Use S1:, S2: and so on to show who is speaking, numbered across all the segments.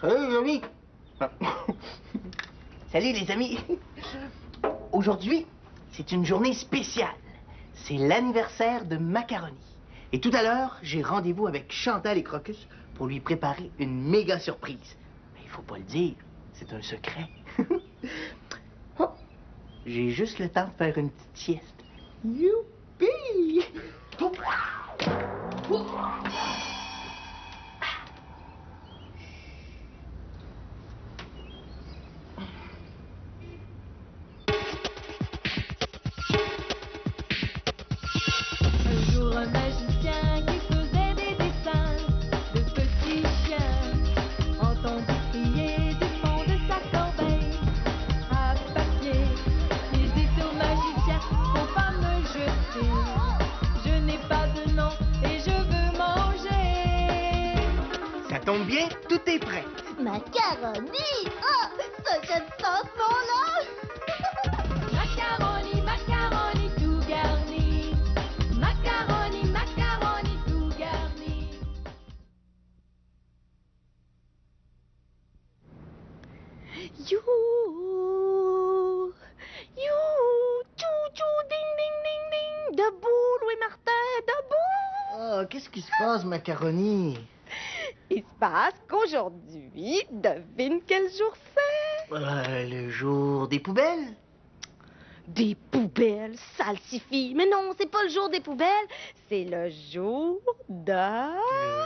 S1: Salut les amis. Salut les amis. Aujourd'hui, c'est une journée spéciale. C'est l'anniversaire de Macaroni. Et tout à l'heure, j'ai rendez-vous avec Chantal et Crocus pour lui préparer une méga surprise. Mais il faut pas le dire, c'est un secret. Oh, j'ai juste le temps de faire une petite sieste. Youpi!
S2: Un jour, un magicien qui faisait des dessins de petits chiens entendit crier du fond de sa corbeille à papier. Il dit au magicien, faut pas me jeter, je n'ai pas de nom et je veux manger.
S1: Ça tombe bien, tout est prêt.
S3: Macaroni! Oh, ça j'aime ça ce nom-là!
S2: Macaroni, macaroni tout garni. Macaroni, macaroni tout garni.
S3: You! You! Tchou, tchou, ding, ding, ding, ding! Debout, Louis Martin, debout!
S1: Oh, qu'est-ce qui se passe, Macaroni?
S3: Il se passe qu'aujourd'hui, devine quel jour c'est?
S1: Le jour des poubelles?
S3: Des poubelles, salsifie. Mais non, c'est pas le jour des poubelles, c'est le jour de...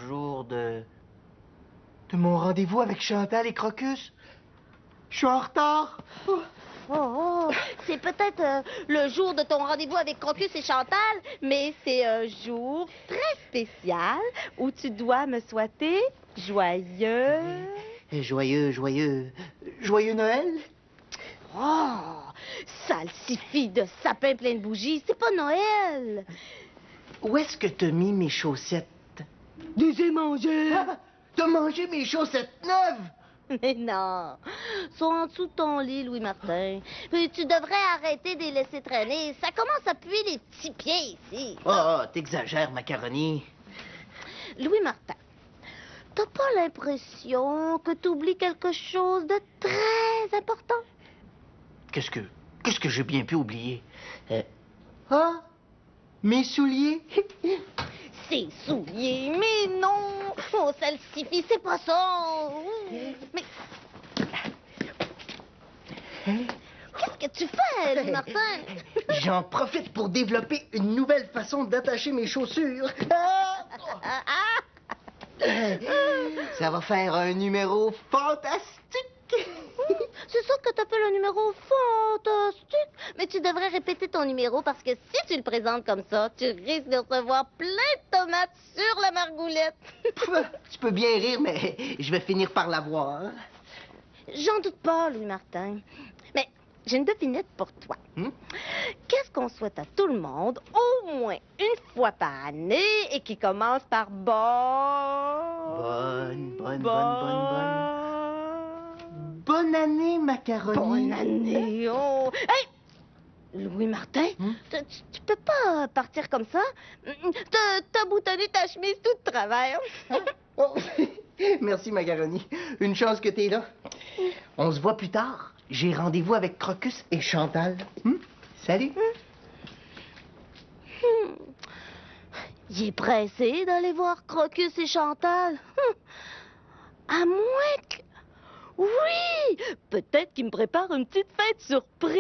S1: Le jour de mon rendez-vous avec Chantal et Crocus. Je suis en retard.
S3: Oh, c'est peut-être le jour de ton rendez-vous avec Crocus et Chantal, mais c'est un jour très spécial où tu dois me souhaiter joyeux...
S1: Joyeux Noël?
S3: Oh, salsifie de sapin plein de bougies, c'est pas Noël.
S1: Où est-ce que t'as mis mes chaussettes?
S3: Des émangés.
S1: Ah, t'as mangé mes chaussettes neuves?
S3: Mais non, sont en dessous de ton lit, Louis-Martin. Puis tu devrais arrêter de les laisser traîner. Ça commence à puer les petits pieds ici.
S1: Oh, t'exagères, Macaroni.
S3: Louis-Martin, t'as pas l'impression que t'oublies quelque chose de très important?
S1: Qu'est-ce que j'ai bien pu oublier? Ah, mes souliers.
S3: Ces souliers, mais non! Oh, salsifie, c'est pas ça! Mais... Qu'est-ce que tu fais, Louis-Martin?
S1: J'en profite pour développer une nouvelle façon d'attacher mes chaussures. Ah! Ça va faire un numéro fantastique.
S3: C'est ça que t'appelles un numéro fantastique. Mais tu devrais répéter ton numéro parce que si tu le présentes comme ça, tu risques de recevoir plein de tomates sur la margoulette.
S1: Tu peux bien rire, mais je vais finir par l'avoir.
S3: J'en doute pas, Louis-Martin. Mais j'ai une devinette pour toi. Qu'est-ce qu'on souhaite à tout le monde au moins une fois par année et qui commence par
S1: Bonne année, Macaroni.
S3: Bonne année, oh! Hey! Louis-Martin, tu peux pas partir comme ça? T'as boutonné ta chemise tout de travers.
S1: Oh, merci, Macaroni. Une chance que t'es là. On se voit plus tard. J'ai rendez-vous avec Crocus et Chantal. Salut.
S3: Il est pressé d'aller voir Crocus et Chantal. À moins que... Oui! Peut-être qu'il me prépare une petite fête surprise.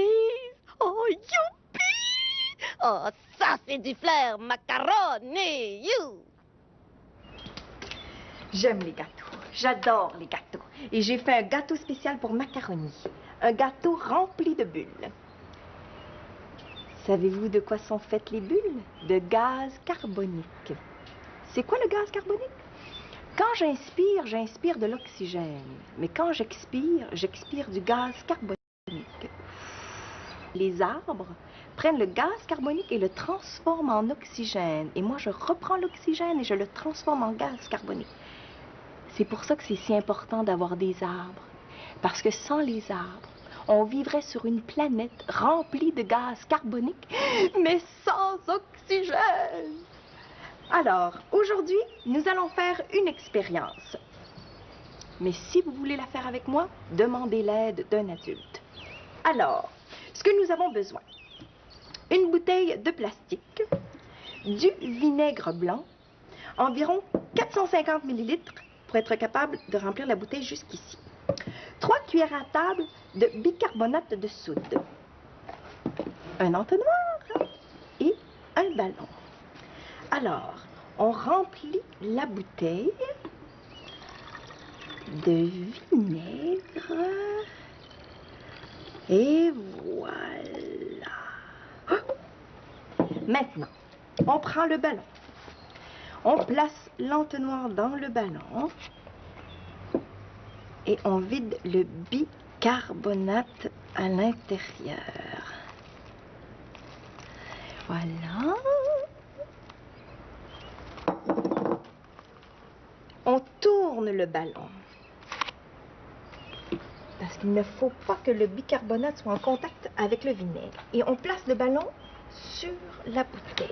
S3: Oh, youpi! Oh, ça, c'est du flair, macaroni, you!
S4: J'aime les gâteaux. J'adore les gâteaux. Et j'ai fait un gâteau spécial pour Macaroni. Un gâteau rempli de bulles. Savez-vous de quoi sont faites les bulles? De gaz carbonique. C'est quoi le gaz carbonique? Quand j'inspire, j'inspire de l'oxygène. Mais quand j'expire, j'expire du gaz carbonique. Les arbres prennent le gaz carbonique et le transforment en oxygène. Et moi, je reprends l'oxygène et je le transforme en gaz carbonique. C'est pour ça que c'est si important d'avoir des arbres. Parce que sans les arbres, on vivrait sur une planète remplie de gaz carbonique, mais sans oxygène. Alors, aujourd'hui, nous allons faire une expérience. Mais si vous voulez la faire avec moi, demandez l'aide d'un adulte. Alors, ce que nous avons besoin, une bouteille de plastique, du vinaigre blanc, environ 450 ml pour être capable de remplir la bouteille jusqu'ici. 3 cuillères à table de bicarbonate de soude, un entonnoir et un ballon. Alors, on remplit la bouteille de vinaigre et voilà. Maintenant, on prend le ballon. On place l'entonnoir dans le ballon et on vide le bicarbonate à l'intérieur. Voilà. On tourne le ballon. Parce qu'il ne faut pas que le bicarbonate soit en contact avec le vinaigre. Et on place le ballon sur la bouteille.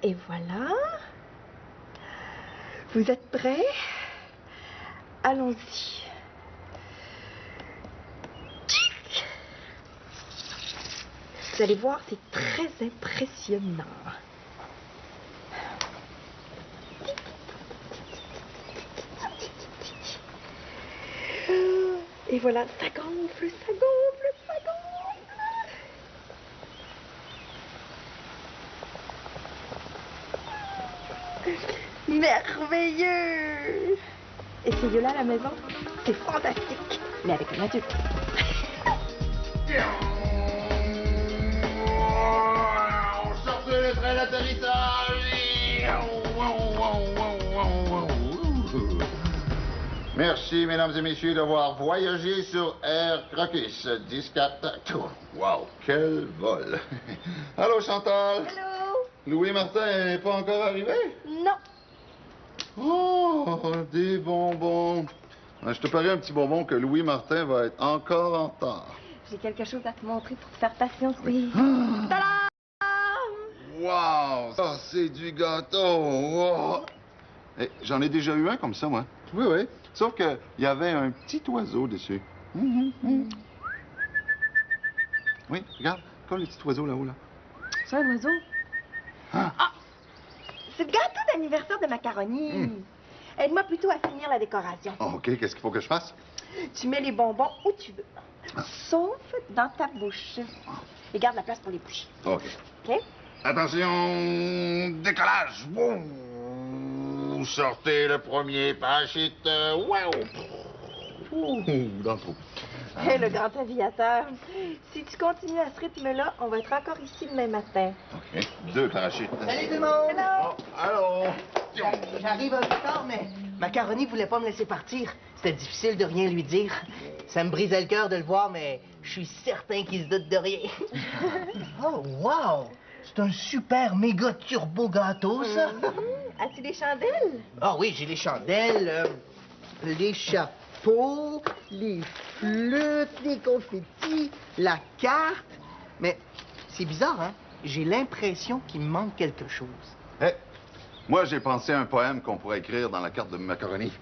S4: Et voilà. Vous êtes prêts? Allons-y. Vous allez voir, c'est très impressionnant. Et voilà, ça gonfle, ça gonfle, ça gonfle. Merveilleux! Essayez-le à la maison, c'est fantastique, mais avec un adulte.
S5: Sortez le train d'atterrissage! Merci, mesdames et messieurs, d'avoir voyagé sur Air Crocus 10-4. Wow, quel vol! Allô, Chantal?
S4: Allô?
S5: Louis Martin n'est pas encore arrivé?
S4: Non.
S5: Oh, des bonbons. Je te parie un petit bonbon que Louis Martin va être encore en retard.
S4: J'ai quelque chose à te montrer pour te faire patienter.
S5: Ah.
S4: Tadam!
S5: Wow, ça c'est du gâteau. Wow. Eh, j'en ai déjà eu un comme ça, moi. Oui, oui. Sauf qu'il y avait un petit oiseau dessus. Oui, regarde, comme le petit oiseau là-haut, là.
S4: C'est un oiseau?
S5: Ah.
S4: Ah! C'est le gâteau d'anniversaire de Macaroni. Aide-moi plutôt à finir la décoration.
S5: Oh, OK, qu'est-ce qu'il faut que je fasse?
S4: Tu mets les bonbons où tu veux, sauf dans ta bouche. Et garde la place pour les bouchées.
S5: OK.
S4: OK?
S5: Attention, décollage. Boum. Sortez le premier parachute. Wow. Dans le trou.
S4: Hé, le grand aviateur, si tu continues à ce rythme-là, on va être encore ici demain matin.
S5: OK, 2 parachutes.
S1: Salut tout le monde!
S4: Hello!
S5: Allô?
S1: J'arrive un peu tard, mais Macaroni voulait pas me laisser partir. C'était difficile de rien lui dire. Ça me brisait le cœur de le voir, mais je suis certain qu'il se doute de rien. Oh, wow! C'est un super méga turbo gâteau, ça!
S4: As-tu des chandelles?
S1: Ah oui, j'ai les chandelles, les chapeaux, les flûtes, les confettis, la carte. Mais c'est bizarre, hein? J'ai l'impression qu'il me manque quelque chose.
S5: Hey, moi, j'ai pensé à un poème qu'on pourrait écrire dans la carte de Macaroni.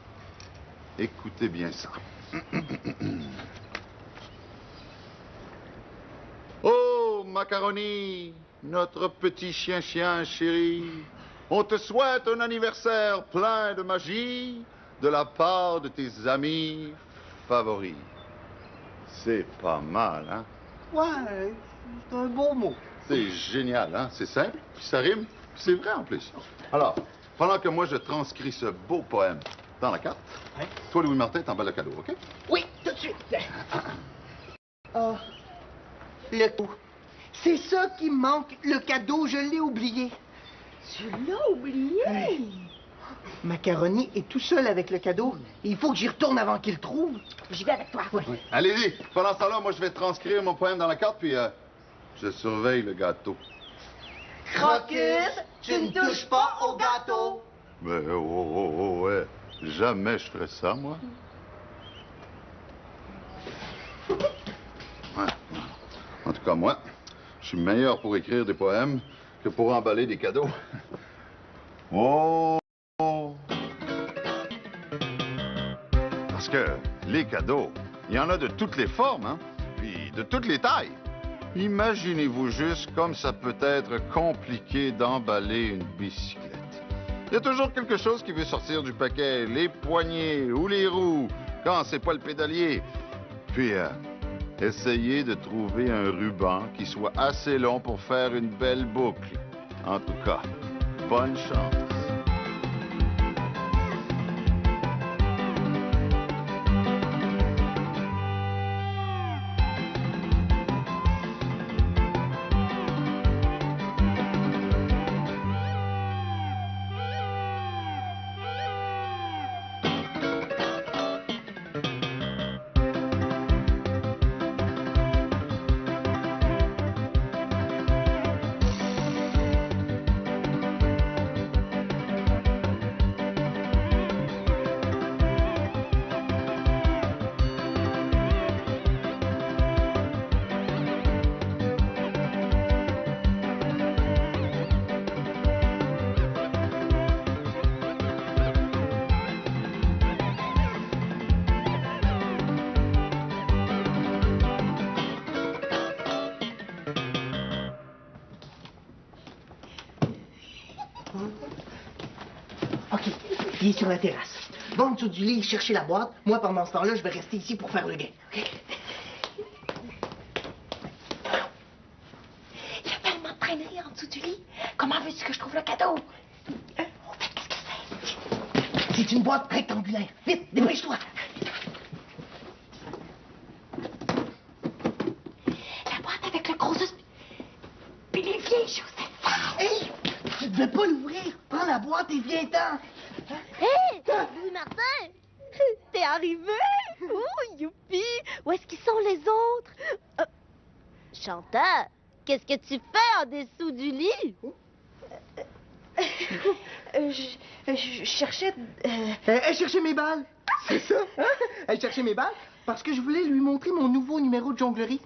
S5: Écoutez bien ça. Oh, Macaroni, notre petit chien chéri, on te souhaite un anniversaire plein de magie de la part de tes amis favoris. C'est pas mal, hein?
S1: Ouais, c'est un beau mot.
S5: C'est génial, hein? C'est simple, puis ça rime, puis c'est vrai en plus. Alors, pendant que moi je transcris ce beau poème dans la carte,
S1: Ouais.
S5: toi, Louis Martin, t'emballes le cadeau, OK?
S1: Oui, tout de suite. Oh, le cadeau. C'est ça qui me manque, le cadeau, je l'ai oublié.
S4: Tu l'as oublié?
S1: Macaroni est tout seul avec le cadeau. Il faut que j'y retourne avant qu'il le trouve.
S4: J'y vais avec toi.
S1: Oui.
S5: Allez-y. Pendant ce temps-là, moi, je vais transcrire mon poème dans la carte, puis je surveille le gâteau.
S1: Crocus, tu ne touches pas au gâteau.
S5: Mais ouais. Jamais je ferais ça, moi. Ouais. En tout cas, moi, je suis meilleur pour écrire des poèmes que pour emballer des cadeaux. Oh! Parce que les cadeaux, il y en a de toutes les formes, hein, puis de toutes les tailles. Imaginez-vous juste comme ça peut être compliqué d'emballer une bicyclette. Il y a toujours quelque chose qui veut sortir du paquet, les poignées ou les roues, quand c'est pas le pédalier. Puis, essayez de trouver un ruban qui soit assez long pour faire une belle boucle. En tout cas, bonne chance.
S1: OK, il est sur la terrasse. Va en dessous du lit chercher la boîte. Moi, pendant ce temps-là, je vais rester ici pour faire le gain. OK?
S4: Il y a tellement de traîneries en dessous du lit. Comment veux-tu que je trouve le cadeau? En fait, qu'est-ce que c'est?
S1: C'est une boîte rectangulaire. Vite, dépêche-toi.
S4: La boîte avec le gros os. Puis les vieilles chaussettes sales.
S1: Hey! Tu ne devais pas l'ouvrir. Prends la boîte et viens-t'en.
S3: Hé! Louis Martin! T'es arrivé! Oh, youpi! Où est-ce qu'ils sont les autres? Chantal, qu'est-ce que tu fais en dessous du lit?
S4: Je cherchais...
S1: Elle cherchait mes balles. C'est ça. Hein? Elle cherchait mes balles parce que je voulais lui montrer mon nouveau numéro de jonglerie.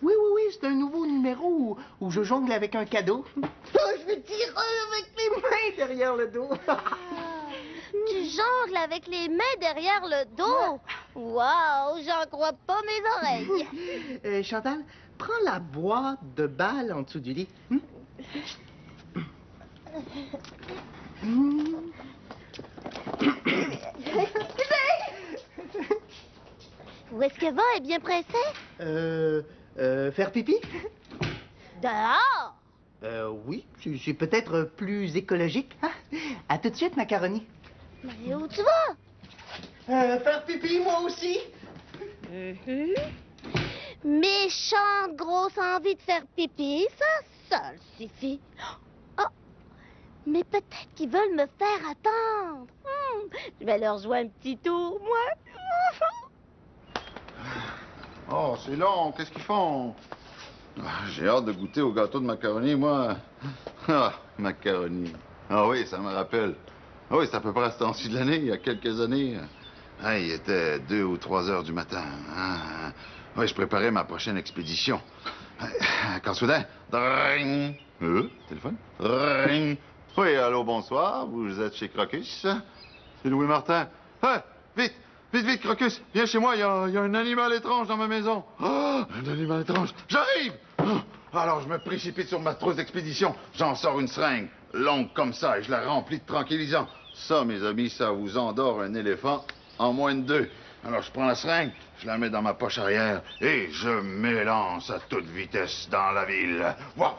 S1: Oui, c'est un nouveau numéro où je jongle avec un cadeau. Je vais tirer avec les mains derrière le dos.
S3: Tu jongles avec les mains derrière le dos? Wow, j'en crois pas mes oreilles.
S1: Chantal, prends la boîte de balles en dessous du lit.
S3: Où est-ce que va? Elle est bien pressée?
S1: Faire pipi?
S3: Dehors!
S1: Oui, c'est peut-être plus écologique. Ah, à tout de suite, Macaroni.
S3: Mais où tu vas?
S1: Faire pipi, moi aussi.
S3: Méchante grosse envie de faire pipi, ça le suffit. Oh! Mais peut-être qu'ils veulent me faire attendre. Je vais leur jouer un petit tour, moi.
S5: Oh, c'est long. Qu'est-ce qu'ils font? Ah, j'ai hâte de goûter au gâteau de macaroni, moi. Ah, macaroni. Ah oui, ça me rappelle. Ah oui, c'est à peu près à ce temps-ci de l'année, il y a quelques années. Ah, il était 2 ou 3 heures du matin. Ah, oui, je préparais ma prochaine expédition. Quand soudain, dring! Téléphone? Dring! Oui, allô, bonsoir. Vous êtes chez Crocus? C'est Louis Martin. Ah, vite! Vite, Crocus! Viens chez moi, il y a un animal étrange dans ma maison. Oh, un animal étrange! J'arrive! Alors, je me précipite sur ma trousse d'expédition. J'en sors une seringue, longue comme ça, et je la remplis de tranquillisants. Ça, mes amis, ça vous endort un éléphant en moins de 2. Alors, je prends la seringue, je la mets dans ma poche arrière, et je m'élance à toute vitesse dans la ville. Waouh,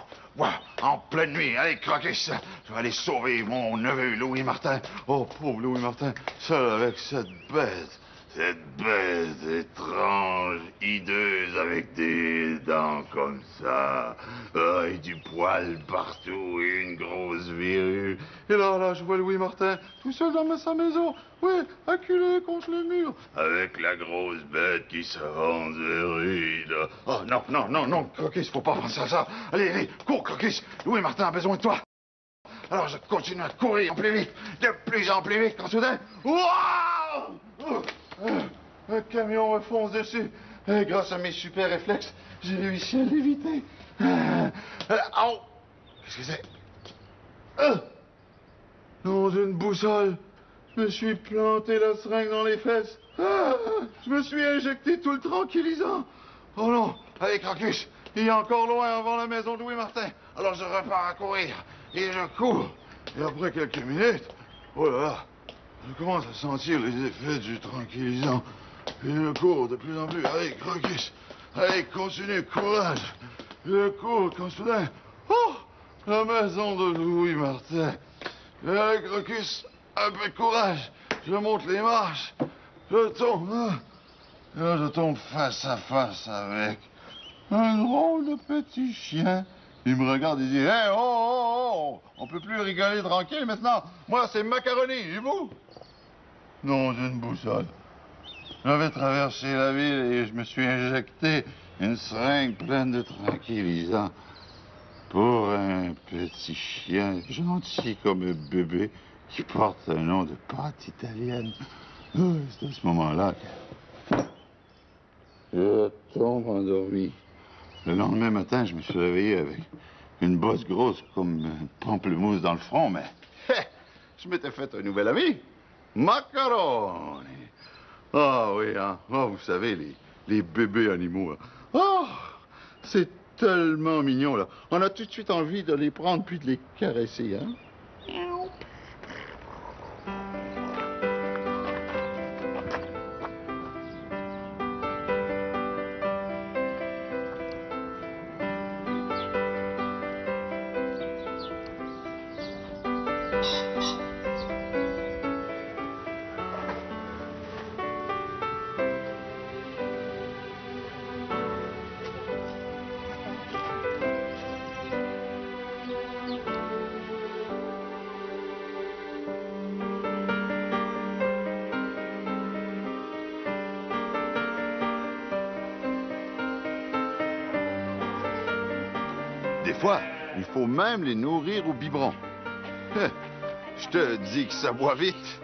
S5: en pleine nuit. Allez, Crocus, je vais aller sauver mon neveu, Louis Martin. Oh, pauvre Louis Martin, seul avec cette bête. Cette bête étrange, hideuse, avec des dents comme ça, et du poil partout, et une grosse verrue. Et là, je vois Louis Martin, tout seul dans sa maison, oui, acculé contre le mur, avec la grosse bête qui s'avance vers lui, là. Oh, non, Crocus, faut pas penser à ça. Allez, cours, Crocus, Louis Martin a besoin de toi. Alors, je continue à courir de plus en plus vite, quand soudain, waouh! Un camion me fonce dessus. Et grâce à mes super réflexes, j'ai réussi à l'éviter. Oh! Qu'est-ce que c'est? Non, une boussole. me suis planté la seringue dans les fesses. Ah, je me suis injecté tout le tranquillisant. Oh non, allez, Crocus, il est encore loin avant la maison de Louis Martin. Alors je repars à courir et je cours. Et après quelques minutes, oh là là, je commence à sentir les effets du tranquillisant. Et je cours de plus en plus. Allez, Crocus, allez, continue, courage. Je cours quand soudain, oh, la maison de Louis Martin. Allez, Crocus, un peu de courage. Je monte les marches. Je tombe. Et là, je tombe face à face avec un drôle de petit chien. Il me regarde et dit, hé, oh, oh, oh, on peut plus rigoler tranquille maintenant. Moi, c'est Macaroni, et vous? Non, d'une boussole. J'avais traversé la ville et je me suis injecté une seringue pleine de tranquillisants pour un petit chien gentil comme un bébé qui porte un nom de pâte italienne. C'est à ce moment-là que je tombe endormi. Le lendemain matin, je me suis réveillé avec une bosse grosse comme un pamplemousse dans le front, mais je m'étais fait un nouvel ami, Macaroni. Ah oui, hein? Oh, vous savez, les bébés animaux. Hein. Oh, c'est tellement mignon, là. On a tout de suite envie de les prendre puis de les caresser, hein? Des fois, il faut même les nourrir au biberon. Je te dis que ça boit vite.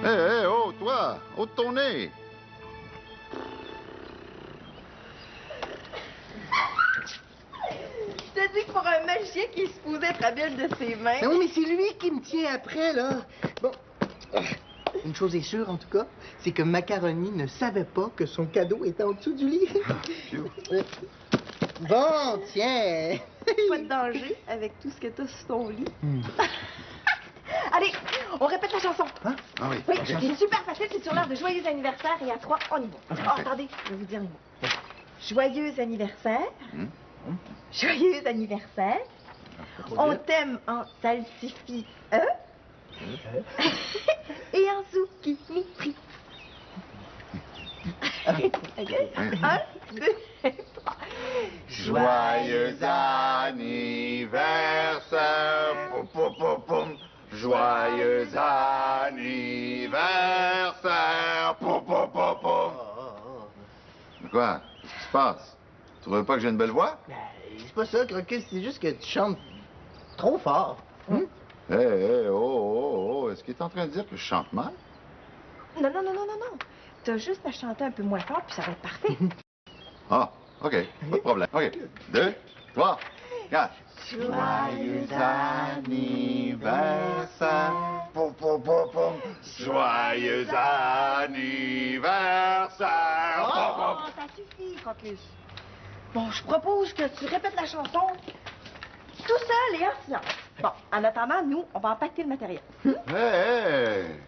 S5: Hé, hé, oh, toi, ôte ton nez.
S4: Je te dis que pour un magicien qui se posait être habile de ses mains.
S1: Ben oui, mais c'est lui qui me tient après, là. Bon. Une chose est sûre, en tout cas, c'est que Macaroni ne savait pas que son cadeau était en dessous du lit. Bon, tiens.
S4: Pas de danger avec tout ce que t'as sur ton lit. Allez, on répète la chanson.
S1: Hein?
S5: Ah oui.
S4: Oui, c'est super facile, c'est sur l'heure de joyeux anniversaire et à 3, on y va. Oh, attendez, je vais vous dire les mots. Joyeux anniversaire. Joyeux anniversaire. On t'aime en salsifie et en zucchini. OK? 1, 2, 3.
S5: Joyeux anniversaire. Poum, poum, poum, poum. Joyeux anniversaire. Poum, poum, poum, poum. Quoi? Qu'est-ce qui se passe? Tu trouves pas que j'ai une belle voix?
S1: Ben, c'est pas ça, Crocus, c'est juste que tu chantes trop fort.
S5: Hé, hé, oh, oh, oh. Est-ce qu'il est en train de dire que je chante mal?
S4: Non. T'as juste à chanter un peu moins fort, puis ça va être parfait.
S5: Ah, OK. Pas de problème. OK. 2, 3, 4. Joyeux anniversaire. Poum, poum, poum, poum. Joyeux anniversaire. Poum, poum.
S4: Oh, ça suffit, Crocus. Bon, je propose que tu répètes la chanson tout seul et en silence. Bon, en attendant, nous, on va empaqueter le matériel.
S5: Hé, hé.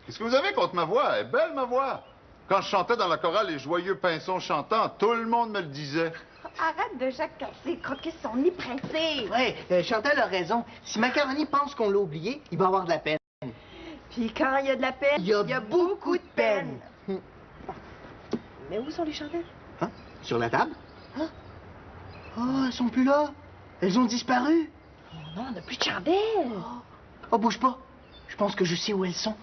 S5: Qu'est-ce que vous avez contre ma voix? Elle est belle, ma voix. Quand je chantais dans la chorale Les Joyeux Pinsons chantants, tout le monde me le disait.
S4: Arrête de jacasser, Crocus, on est pressés.
S1: Ouais, Chantal a raison. Si Macaroni pense qu'on l'a oublié, il va avoir de la peine.
S4: Puis quand il y a de la peine,
S1: Il y a
S4: beaucoup de peine.
S1: Hum.
S4: Mais où sont les chandelles?
S1: Hein? Sur la table? Hein? Oh, elles sont plus là. Elles ont disparu.
S4: Oh non, on n'a plus de chandelles.
S1: Oh, bouge pas. Je pense que je sais où elles sont.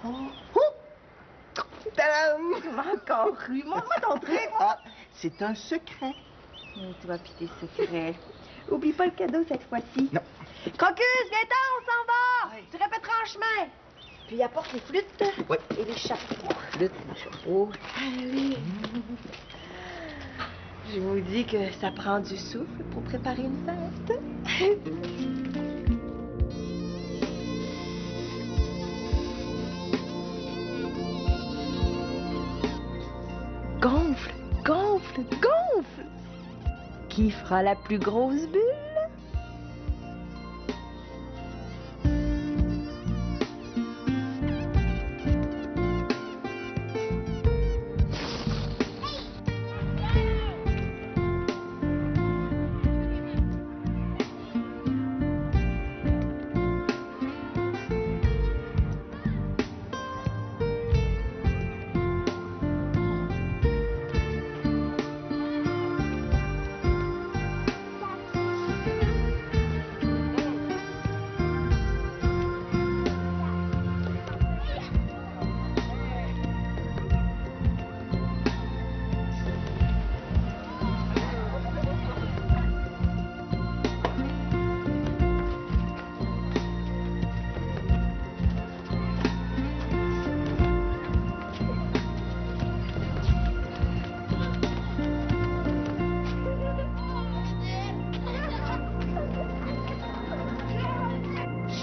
S1: Oh. Oh. Tadam!
S4: Tu m'as encore cru. Montre-moi ton truc.
S1: Ah, c'est un secret.
S4: Toi pis tes secrets. Oublie pas le cadeau cette fois-ci.
S1: Non.
S4: Crocus, viens-t'en, on s'en va.
S1: Ouais.
S4: Tu répéteras en chemin. Puis apporte les flûtes
S1: Ouais.
S4: et les chapeaux.
S1: Le chapeau.
S4: Allez. Je vous dis que ça prend du souffle pour préparer une fête. Gonfle, gonfle, gonfle. Qui fera la plus grosse bulle?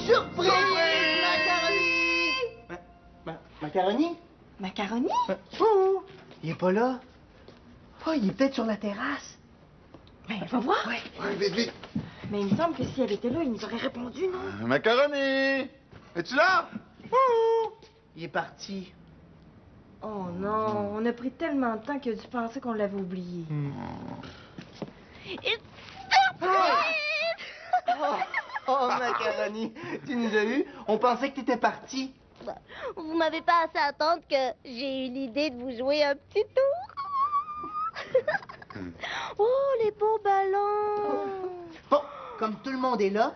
S1: Surprise! Macaroni! Macaroni?
S4: Macaroni?
S1: Oh! Il est pas là. Oh, il est peut-être sur la terrasse.
S4: Ben, va voir.
S1: Ouais.
S5: Ouais, vite, vite.
S4: Mais il me semble que si elle était là, il nous aurait répondu, non?
S5: Macaroni! Es-tu là? Ouh!
S1: Il est parti.
S4: Oh non, on a pris tellement de temps qu'il a dû penser qu'on l'avait oublié.
S1: Oh, Macaroni, tu nous as eu. On pensait que t'étais parti.
S3: Vous m'avez pas assez attendre que j'ai eu l'idée de vous jouer un petit tour. Oh, les beaux ballons.
S1: Bon, comme tout le monde est là,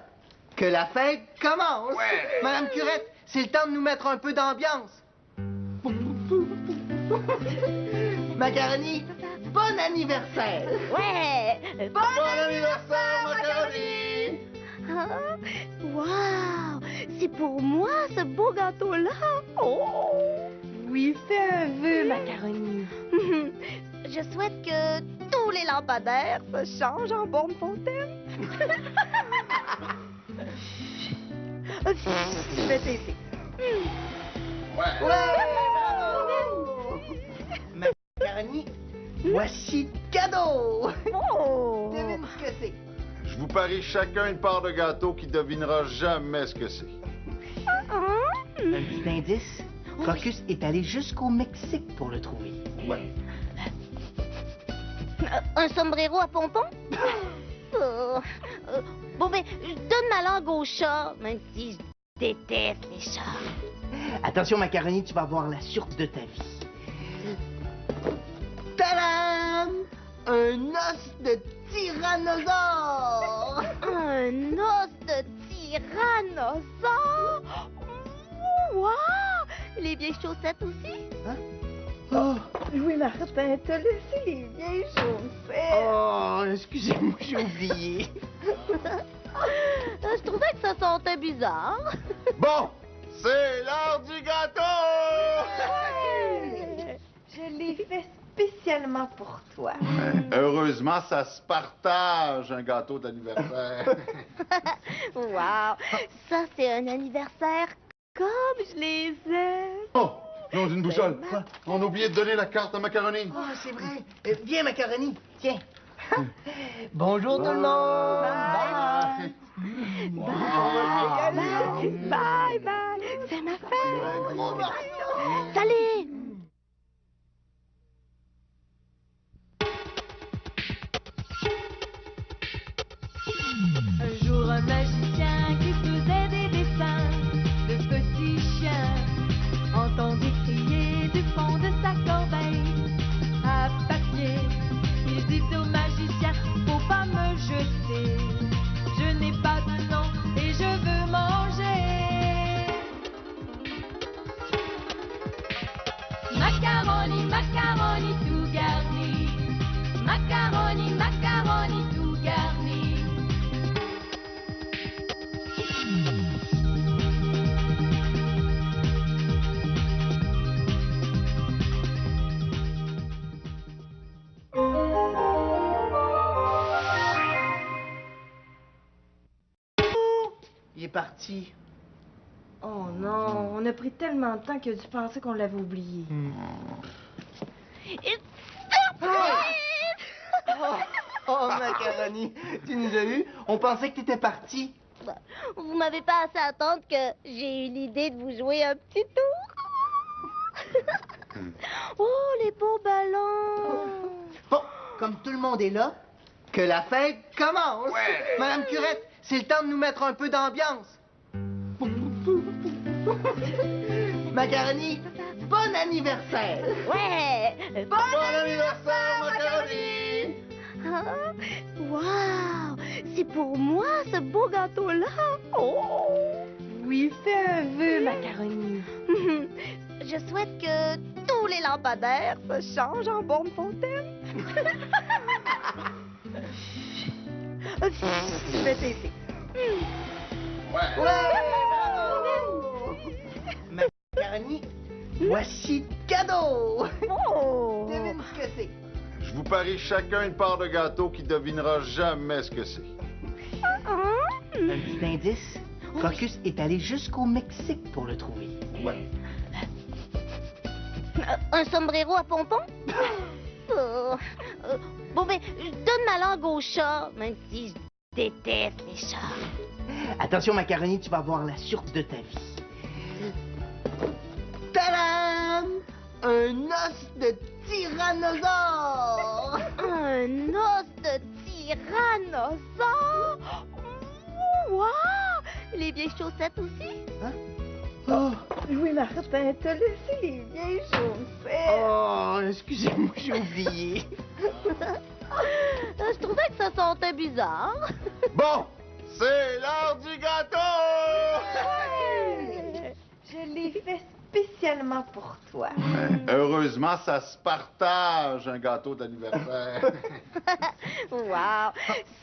S1: que la fête commence.
S5: Ouais.
S1: Madame Curette, c'est le temps de nous mettre un peu d'ambiance. Macaroni, bon anniversaire.
S3: Ouais.
S5: Bon anniversaire, Macaroni!
S3: Ah, Waouh, c'est pour moi ce beau gâteau-là. Oh.
S4: Oui, fais un vœu, Macaroni.
S3: Je souhaite que tous les lampadaires se changent en bombe fontaine.
S4: Je vais t'aider.
S5: Ouais.
S1: Macaroni, voici le cadeau.
S3: Oh.
S1: Devine ce que c'est.
S5: Je vous parie chacun une part de gâteau qui devinera jamais ce que c'est.
S3: Hein?
S1: Un petit indice. Crocus est allé jusqu'au Mexique pour le trouver.
S5: Ouais.
S3: Un sombrero à pompons? Bon, ben, je donne ma langue au chat, même si je déteste les chats.
S1: Attention, Macaroni, tu vas voir la surprise de ta vie. Tadam! Un os de tyrannosaure!
S3: Un os de tyrannosaure? Wow! Les vieilles chaussettes aussi?
S1: Oh,
S4: Louis Martin t'a laissé les vieilles chaussettes.
S1: oh excusez-moi, j'ai oublié.
S3: Je trouvais que ça sentait bizarre.
S5: Bon, c'est l'heure du gâteau!
S4: Je l'ai fait spécialement pour toi.
S5: Heureusement, ça se partage, un gâteau d'anniversaire.
S3: Wow! Ça, c'est un anniversaire comme je les aime.
S5: Oh, non, d'une boussole. On a oublié de donner la carte à Macaroni.
S1: Oh, c'est vrai. Viens, Macaroni. Tiens. Bonjour tout le monde. Bye.
S4: Bye, bye. C'est ma fête.
S3: Salut!
S2: Macaroni, macaroni tout garni.
S1: Il est parti.
S4: Oh non, on a pris tellement de temps qu'il a dû penser qu'on l'avait oublié.
S3: Et-
S1: Oh, oh, Macaroni, tu nous as eu. On pensait que t'étais parti.
S3: Vous m'avez pas assez attendre que j'ai eu l'idée de vous jouer un petit tour. Oh, les beaux ballons.
S1: Bon, comme tout le monde est là, que la fête commence.
S5: Ouais.
S1: Madame Curette, c'est le temps de nous mettre un peu d'ambiance. Macaroni, bon anniversaire.
S3: Ouais.
S5: Bon anniversaire, Macaroni!
S3: Ah, waouh, c'est pour moi ce beau gâteau-là. Oh.
S4: Oui, fais un vœu, Macaroni.
S3: Je souhaite que tous les lampadaires se changent en borne fontaine.
S4: Fais tes.
S5: Ouais.
S1: Bravo. Macaroni, voici le cadeau.
S3: Oh.
S1: Devine ce que c'est.
S5: Je vous parie chacun une part de gâteau qui devinera jamais ce que c'est.
S3: Hein?
S1: Un petit indice, Crocus est allé jusqu'au Mexique pour le trouver.
S5: Ouais.
S3: Un sombrero à pompons? Bon, ben, je donne ma langue au chat, même si je déteste les chats.
S1: Attention, Macaroni, tu vas voir la surprise de ta vie. Tadam! Un os de tyrannosaure!
S3: Un os de tyrannosaure? Wow! Les vieilles chaussettes aussi?
S1: Oh,
S4: Louis Martin, t'as laissé les vieilles chaussettes.
S1: oh, excusez-moi, j'ai oublié.
S3: Je trouvais que ça sentait bizarre.
S5: Bon, c'est l'heure du gâteau!
S4: Je l'ai fait spécialement pour toi.
S5: Heureusement, ça se partage, un gâteau d'anniversaire.
S3: Wow!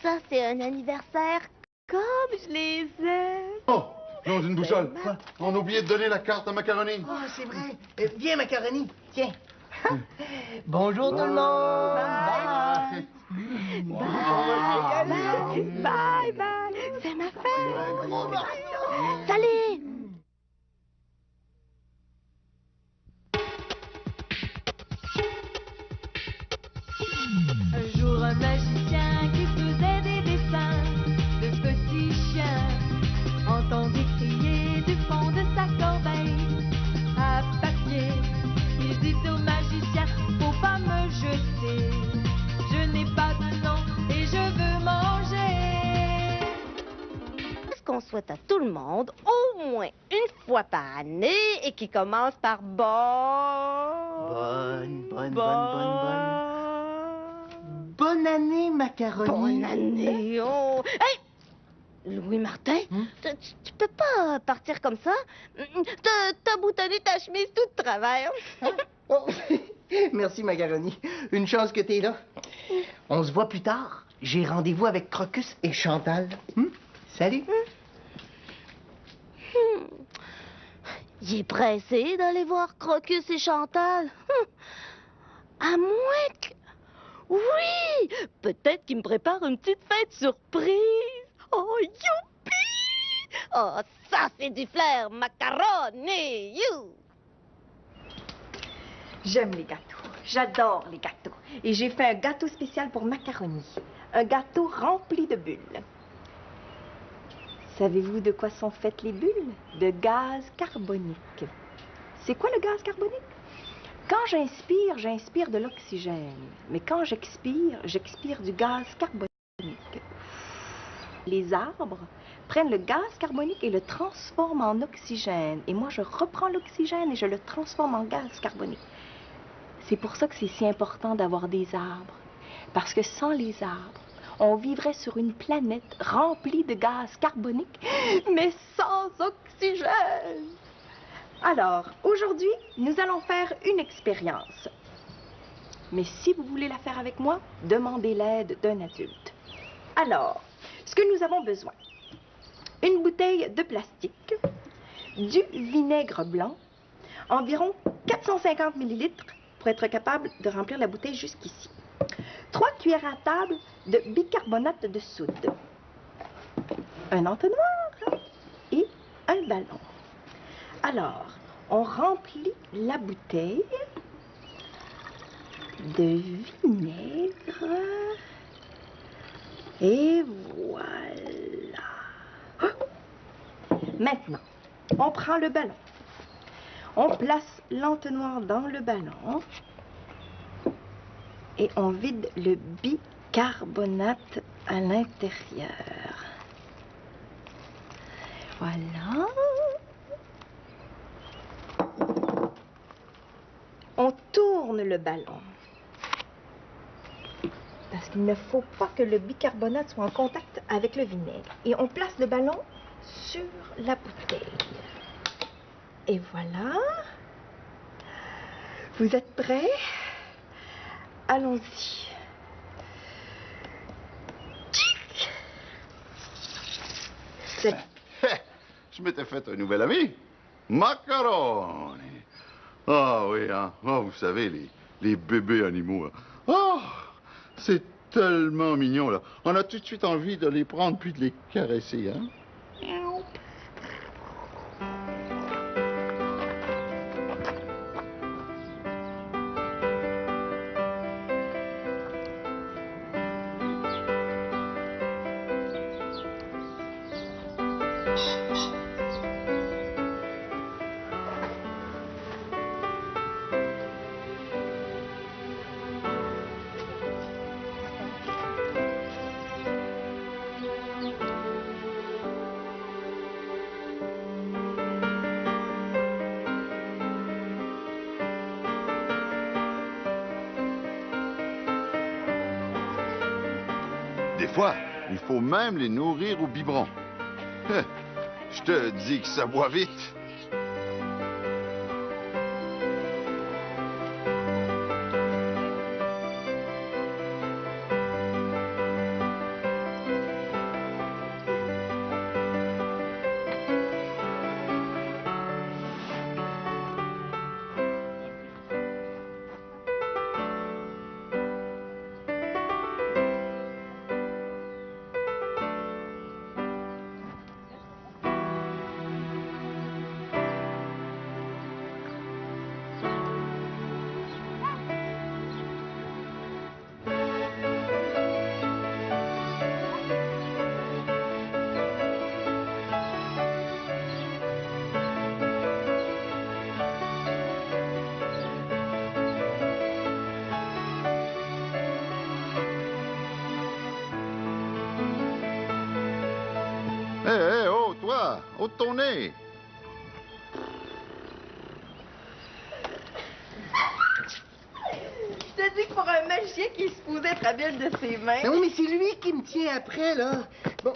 S3: Ça, c'est un anniversaire comme je les aime.
S5: Oh, non, d'une boussole. On a oublié de donner la carte à Macaroni.
S1: Oh, c'est vrai. Viens, Macaroni, tiens. Bonjour tout le monde.
S4: Bye.
S1: Bye.
S4: Bye, bye. C'est ma fête.
S3: Salut!
S2: Un jour, un magicien qui faisait des dessins de petits chiens entendit crier du fond de sa corbeille à papier. Il dit au magicien, faut pas me jeter, je n'ai pas de nom et je veux manger.
S3: Ce qu'on souhaite à tout le monde, au moins une fois par année, et qui commence par
S1: Bonne année, Macaroni.
S3: Bonne année, oh! Hey! Louis Martin, tu peux pas partir comme ça? T'as boutonné ta chemise toute de travers.
S1: Oh, merci, Macaroni. Une chance que t'es là. On se voit plus tard. J'ai rendez-vous avec Crocus et Chantal. Salut.
S3: Il est pressé d'aller voir Crocus et Chantal. À moins que... Oui! Peut-être qu'il me prépare une petite fête surprise. Oh, youpi! Oh, ça, c'est du flair, macaroni, you!
S4: J'aime les gâteaux. J'adore les gâteaux. Et j'ai fait un gâteau spécial pour Macaroni. Un gâteau rempli de bulles. Savez-vous de quoi sont faites les bulles? De gaz carbonique. C'est quoi le gaz carbonique? Quand j'inspire, j'inspire de l'oxygène. Mais quand j'expire du gaz carbonique. Les arbres prennent le gaz carbonique et le transforment en oxygène. Et moi, je reprends l'oxygène et je le transforme en gaz carbonique. C'est pour ça que c'est si important d'avoir des arbres. Parce que sans les arbres, on vivrait sur une planète remplie de gaz carbonique, mais sans oxygène. Alors, aujourd'hui, nous allons faire une expérience. Mais si vous voulez la faire avec moi, demandez l'aide d'un adulte. Alors, ce que nous avons besoin, une bouteille de plastique, du vinaigre blanc, environ 450 ml pour être capable de remplir la bouteille jusqu'ici. 3 cuillères à table de bicarbonate de soude, un entonnoir et un ballon. Alors, on remplit la bouteille de vinaigre et voilà. Maintenant, on prend le ballon. On place l'entonnoir dans le ballon et on vide le bicarbonate à l'intérieur. Voilà. On tourne le ballon. Parce qu'il ne faut pas que le bicarbonate soit en contact avec le vinaigre. Et on place le ballon sur la bouteille. Et voilà. Vous êtes prêts? Allons-y. C'est...
S5: Je m'étais fait un nouvel ami. Macaroni. Ah oui, hein. Oh, vous savez, les bébés animaux. Hein. Oh, c'est tellement mignon, là. On a tout de suite envie de les prendre puis de les caresser, hein. Des fois, il faut même les nourrir au biberon. Je te dis que ça boit vite. Hé, oh, toi, ôte ton nez.
S4: Je te dis que pour un magicien qui se posait être habile de ses mains...
S1: Ben oui, mais c'est lui qui me tient après, là. Bon.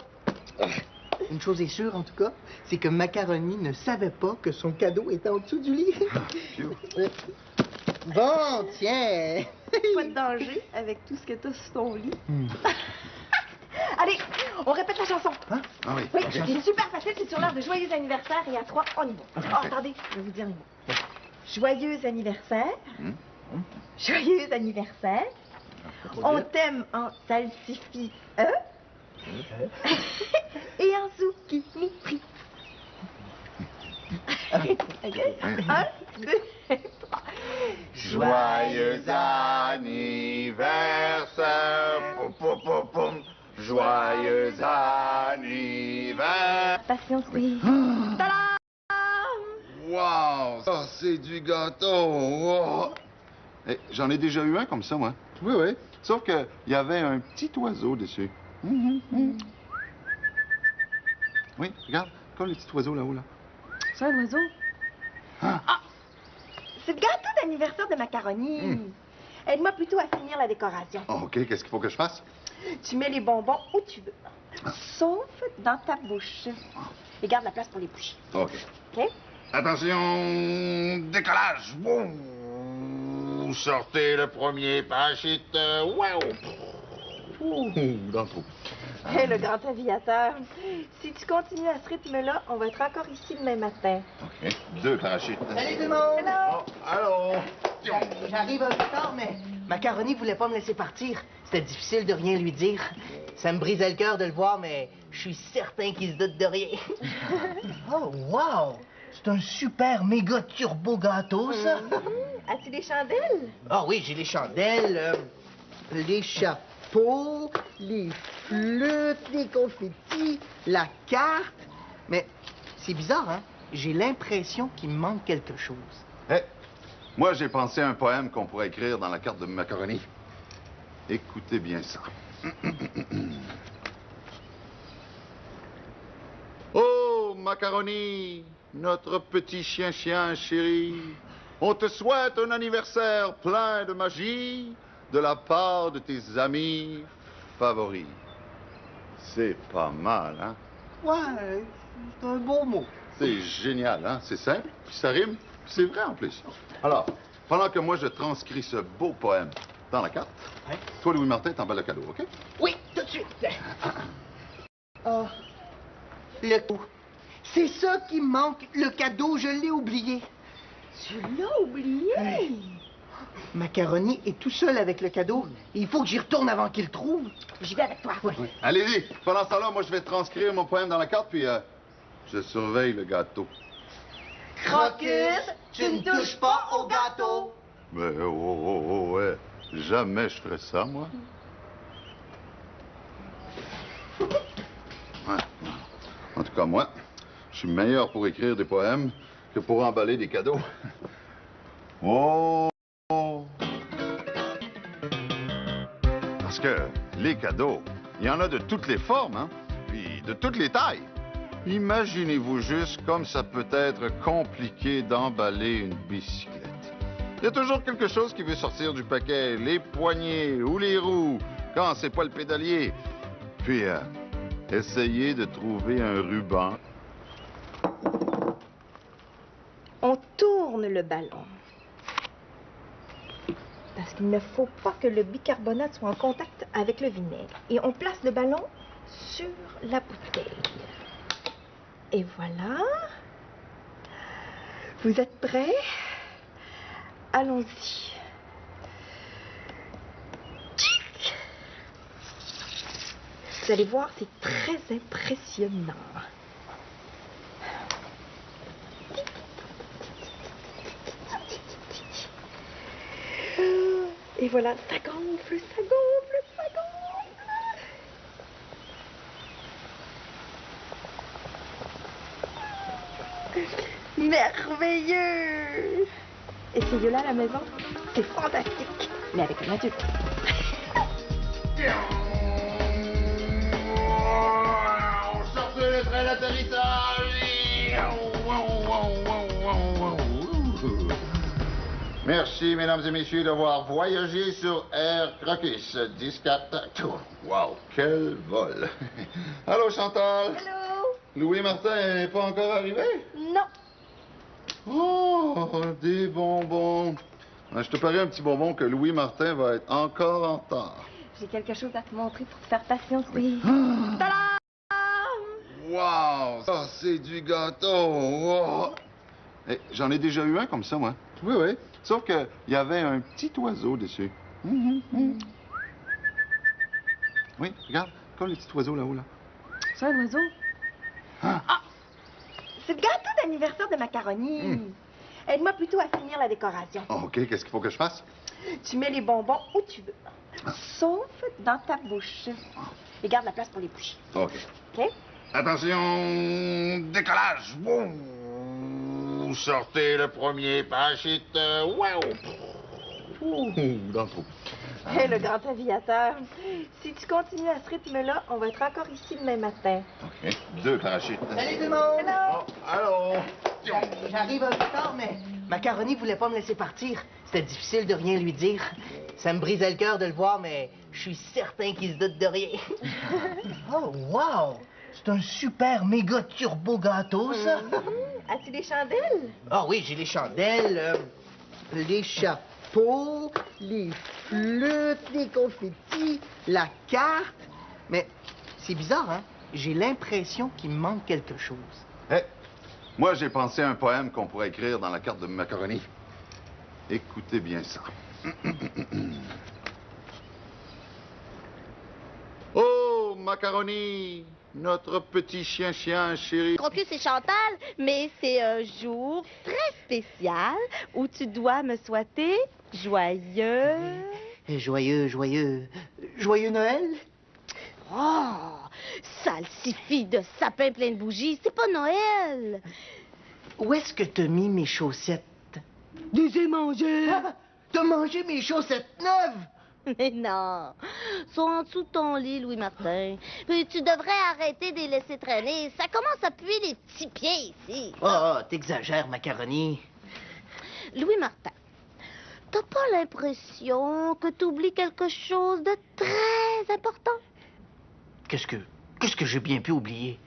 S1: Une chose est sûre, en tout cas, c'est que Macaroni ne savait pas que son cadeau était en dessous du lit. Bon, tiens.
S4: Pas de danger avec tout ce que t'as sur ton lit. Allez, on répète la chanson.
S1: Hein?
S5: Ah oui.
S4: Oui, c'est super facile, c'est sur l'heure de joyeux anniversaire et à 3, on y va. Oh, attendez, je vais vous dire les mots. Joyeux anniversaire. Joyeux anniversaire. On t'aime en salsifie et en zucchini. Un, deux, trois.
S5: Joyeux anniversaire. Poum, poum, poum, poum. Joyeux anniversaire.
S4: Patience, oui. Tadam!
S5: Wow, ça c'est du gâteau. Wow. Eh, j'en ai déjà eu un comme ça, moi. Oui, oui. Sauf qu'il y avait un petit oiseau dessus. Oui, regarde, comme le petit oiseau là-haut, là.
S4: C'est un oiseau?
S5: Ah.
S4: Ah! C'est le gâteau d'anniversaire de Macaroni. Aide-moi plutôt à finir la décoration.
S5: Oh, OK, qu'est-ce qu'il faut que je fasse?
S4: Tu mets les bonbons où tu veux. Sauf dans ta bouche. Et garde la place pour les boucher.
S5: OK.
S4: OK?
S5: Attention, décollage. Wow. sortez le premier parachute. Wow! Ouh, dans le trou.
S4: Hé, le grand aviateur, si tu continues à ce rythme-là, on va être encore ici demain matin.
S5: OK. 2 parachutes.
S1: Salut tout le monde!
S4: Hello!
S5: Allô?
S1: J'arrive un peu tard, mais Macaroni voulait pas me laisser partir. C'était difficile de rien lui dire. Ça me brisait le cœur de le voir, mais je suis certain qu'il se doute de rien. Oh, wow! C'est un super méga turbo gâteau, ça!
S4: As-tu des chandelles?
S1: Ah oui, j'ai les chandelles, les chapeaux, les flûtes, les confettis, la carte. Mais c'est bizarre, hein? J'ai l'impression qu'il me manque quelque chose.
S5: Hé, moi, j'ai pensé à un poème qu'on pourrait écrire dans la carte de Macaroni. Écoutez bien ça. Oh, Macaroni, notre petit chien chéri, on te souhaite un anniversaire plein de magie de la part de tes amis favoris. C'est pas mal, hein?
S1: Ouais, c'est un beau mot.
S5: C'est génial, hein? C'est simple, puis ça rime, puis c'est vrai en plus. Alors, pendant que moi je transcris ce beau poème dans la carte,
S1: Ouais.
S5: toi, Louis-Martin, t'emballes le cadeau, OK?
S1: Oui, tout de suite. Oh, le cadeau. C'est ça qui me manque, le cadeau, je l'ai oublié.
S4: Tu l'as oublié?
S1: Macaroni est tout seul avec le cadeau. Il faut que j'y retourne avant qu'il le trouve.
S4: J'y vais avec toi.
S1: Ouais.
S5: Allez-y. Pendant ce temps-là, moi, je vais transcrire mon poème dans la carte, puis je surveille le gâteau.
S1: Crocus, tu ne touches pas au gâteau.
S5: Mais ouais. Jamais je ferais ça, moi. Ouais. En tout cas, moi, je suis meilleur pour écrire des poèmes que pour emballer des cadeaux. Oh! Parce que les cadeaux, il y en a de toutes les formes, hein? Puis de toutes les tailles. Imaginez-vous juste comme ça peut être compliqué d'emballer une bicyclette. Il y a toujours quelque chose qui veut sortir du paquet, les poignées ou les roues, quand c'est pas le pédalier. Puis, essayez de trouver un ruban.
S4: On tourne le ballon. Parce qu'il ne faut pas que le bicarbonate soit en contact avec le vinaigre. Et on place le ballon sur la bouteille. Et voilà. Vous êtes prêts? Allons-y. Tchic! Vous allez voir, c'est très impressionnant. Et voilà, ça gonfle, ça gonfle, ça gonfle. Merveilleux! Essayez-le à la maison, c'est fantastique, mais avec un adulte.
S5: Sortez le train d'atterrissage! Merci, mesdames et messieurs, d'avoir voyagé sur Air Crocus 10-4. Wow, quel vol! Allô, Chantal?
S4: Allô?
S5: Louis Martin n'est pas encore arrivé?
S4: Non.
S5: Oh, des bonbons. Je te parie un petit bonbon que Louis Martin va être encore en retard.
S4: J'ai quelque chose à te montrer pour te faire patienter.
S5: Ah!
S4: Tadam!
S5: Wow, ça c'est du gâteau. Wow. Eh, j'en ai déjà eu un comme ça, moi. Oui. Sauf qu'il y avait un petit oiseau dessus. Oui, regarde, comme le petit oiseau là-haut, là.
S4: C'est un oiseau?
S5: Ah.
S4: Ah! C'est le gâteau d'anniversaire de Macaroni. Aide-moi plutôt à finir la décoration.
S5: Oh, OK, qu'est-ce qu'il faut que je fasse?
S4: Tu mets les bonbons où tu veux. Sauf dans ta bouche. Et garde la place pour les bouchées.
S5: OK.
S4: OK?
S5: Attention, décollage. Wow. Sortez le premier parachute. Wow. Ouh, dans le trou.
S4: Hé, le grand aviateur, si tu continues à ce rythme-là, on va être encore ici demain matin.
S5: OK, 2 parachutes.
S1: Salut tout le monde!
S4: Hello!
S5: Allô?
S1: J'arrive un peu tard, mais Macaroni voulait pas me laisser partir. C'était difficile de rien lui dire. Ça me brisait le cœur de le voir, mais je suis certain qu'il se doute de rien. Oh, wow! C'est un super méga turbo gâteau, ça!
S4: As-tu des chandelles?
S1: Ah oui, j'ai les chandelles, les chapeaux, drapeaux, les flûtes, les confettis, la carte. Mais c'est bizarre, hein? J'ai l'impression qu'il me manque quelque chose.
S5: Hé, moi j'ai pensé à un poème qu'on pourrait écrire dans la carte de macaroni. Écoutez bien ça. Oh, macaroni, notre petit chien chéri.
S3: Crocus et Chantal, mais c'est un jour très spécial où tu dois me souhaiter joyeux...
S1: Joyeux Noël?
S3: Oh, salsifie de sapin plein de bougies, c'est pas Noël!
S1: Où est-ce que t'as mis mes chaussettes?
S3: Les ai mangées!
S1: Ah, t'as mangé mes chaussettes neuves?
S3: Mais non, sont en dessous de ton lit, Louis-Martin. Puis tu devrais arrêter de les laisser traîner. Ça commence à puer les petits pieds ici.
S1: Oh, t'exagères, macaroni.
S3: Louis-Martin, t'as pas l'impression que t'oublies quelque chose de très important?
S1: Qu'est-ce que j'ai bien pu oublier?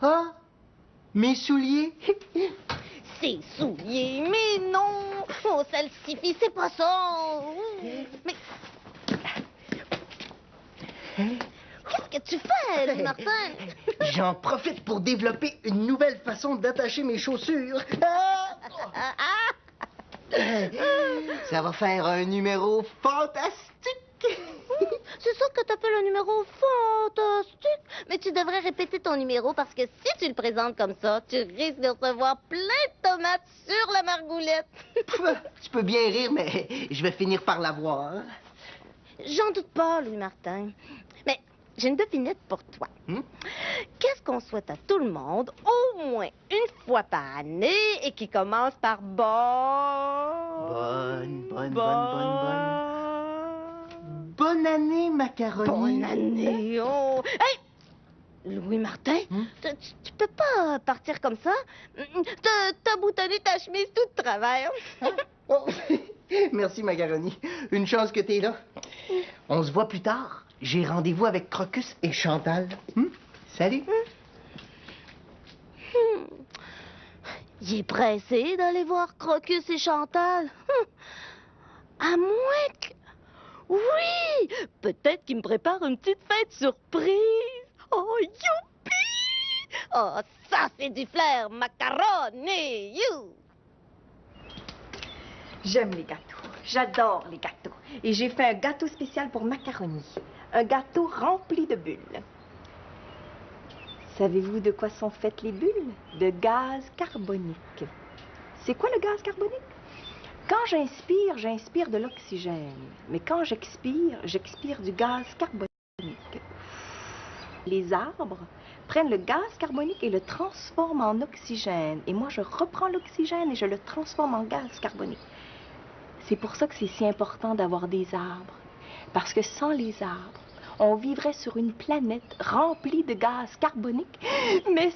S1: Ah, mes souliers?
S3: Ses souliers, mais non! Oh, salsifie, c'est pas ça! Mais... Qu'est-ce que tu fais, Louis-Martin?
S1: J'en profite pour développer une nouvelle façon d'attacher mes chaussures. Ah! Ça va faire un numéro fantastique.
S3: C'est ça que t'appelles un numéro fantastique. Mais tu devrais répéter ton numéro parce que si tu le présentes comme ça, tu risques de recevoir plein de tomates sur la margoulette.
S1: Tu peux bien rire, mais je vais finir par l'avoir.
S3: J'en doute pas, Louis-Martin. Mais j'ai une devinette pour toi. Qu'est-ce qu'on souhaite à tout le monde au moins une fois par année et qui commence par
S1: Bonne année, macaroni.
S3: Bonne année, oh! Hey! Louis-Martin, tu peux pas partir comme ça? T'as boutonné ta chemise toute de travers.
S1: Oh, merci, macaroni. Une chance que t'es là. On se voit plus tard. J'ai rendez-vous avec Crocus et Chantal. Salut.
S3: Il est pressé d'aller voir Crocus et Chantal. À moins que... Oui! Peut-être qu'il me prépare une petite fête surprise. Oh, youpi! Oh, ça, c'est du flair, macaroni! You!
S4: J'aime les gâteaux. J'adore les gâteaux. Et j'ai fait un gâteau spécial pour macaroni. Un gâteau rempli de bulles. Savez-vous de quoi sont faites les bulles? De gaz carbonique. C'est quoi le gaz carbonique? Quand j'inspire, j'inspire de l'oxygène. Mais quand j'expire du gaz carbonique. Les arbres prennent le gaz carbonique et le transforment en oxygène. Et moi, je reprends l'oxygène et je le transforme en gaz carbonique. C'est pour ça que c'est si important d'avoir des arbres. Parce que sans les arbres, on vivrait sur une planète remplie de gaz carbonique, mais